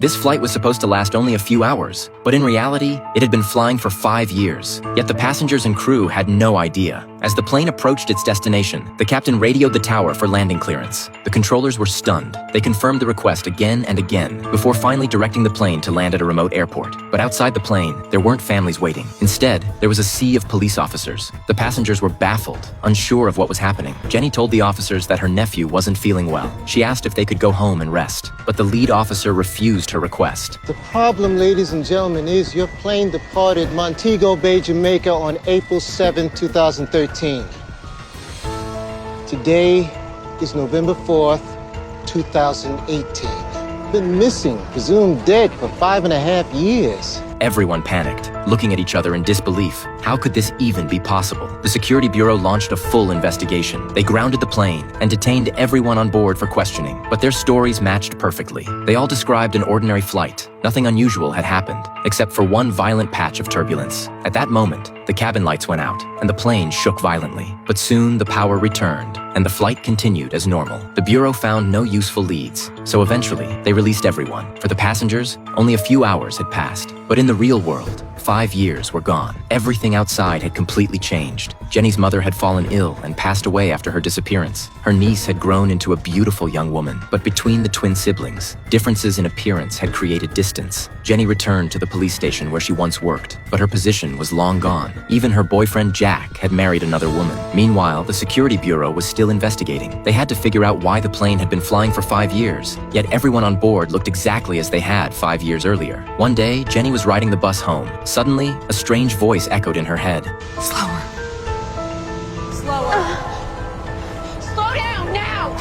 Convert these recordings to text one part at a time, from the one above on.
This flight was supposed to last only a few hours, but in reality, it had been flying for 5 years. Yet the passengers and crew had no idea. As the plane approached its destination, the captain radioed the tower for landing clearance. The controllers were stunned. They confirmed the request again and again, before finally directing the plane to land at a remote airport. But outside the plane, there weren't families waiting. Instead, there was a sea of police officers. The passengers were baffled, unsure of what was happening. Jenny told the officers that her nephew wasn't feeling well. She asked if they could go home and rest, but the lead officer refused her request. The problem, ladies and gentlemen, is your plane departed Montego Bay, Jamaica on April 7, 2013. Today is November 4th, 2018. Been missing, presumed dead for 5.5 years. Everyone panicked, looking at each other in disbelief. How could this even be possible? The Security Bureau launched a full investigation. They grounded the plane and detained everyone on board for questioning, but their stories matched perfectly. They all described an ordinary flight. Nothing unusual had happened, except for one violent patch of turbulence. At that moment, the cabin lights went out, and the plane shook violently. But soon the power returned, and the flight continued as normal. The Bureau found no useful leads, so eventually they released everyone. For the passengers, only a few hours had passed. But in the real world, 5 years were gone. Everything outside had completely changed. Jenny's mother had fallen ill and passed away after her disappearance. Her niece had grown into a beautiful young woman, but between the twin siblings, differences in appearance had created distance. Jenny returned to the police station where she once worked, but her position was long gone. Even her boyfriend Jack had married another woman. Meanwhile, the Security Bureau was still investigating. They had to figure out why the plane had been flying for 5 years, yet everyone on board looked exactly as they had 5 years earlier. One day, Jenny was riding the bus home. Suddenly, a strange voice echoed in her head. Slower. Slower. Slow down now!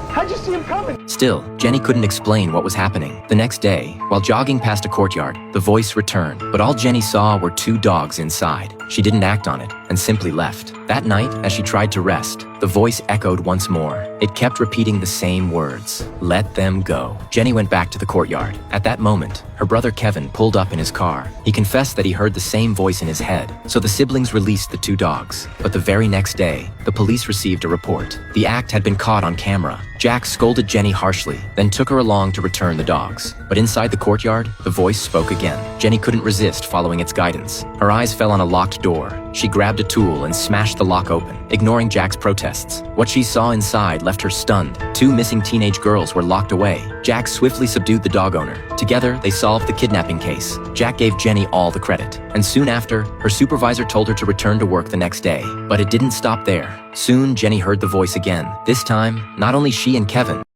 How'd you see him coming? Still, Jenny couldn't explain what was happening. The next day, while jogging past a courtyard, the voice returned, but all Jenny saw were 2 dogs inside. She didn't act on it and simply left. That night, as she tried to rest, the voice echoed once more. It kept repeating the same words, "Let them go." Jenny went back to the courtyard. At that moment, her brother Kevin pulled up in his car. He confessed that he heard the same voice in his head, so the siblings released the 2 dogs. But the very next day, the police received a report. The act had been caught on camera. Jack scolded Jenny harshly, then took her along to return the dogs. But inside the courtyard, the voice spoke again. Jenny couldn't resist following its guidance. Her eyes fell on a locked door. She grabbed a tool and smashed the lock open, ignoring Jack's protests. What she saw inside left her stunned. 2 missing teenage girls were locked away. Jack swiftly subdued the dog owner. Together, they solved the kidnapping case. Jack gave Jenny all the credit, and soon after, her supervisor told her to return to work the next day. But it didn't stop there. Soon, Jenny heard the voice again. This time, not only she and Kevin,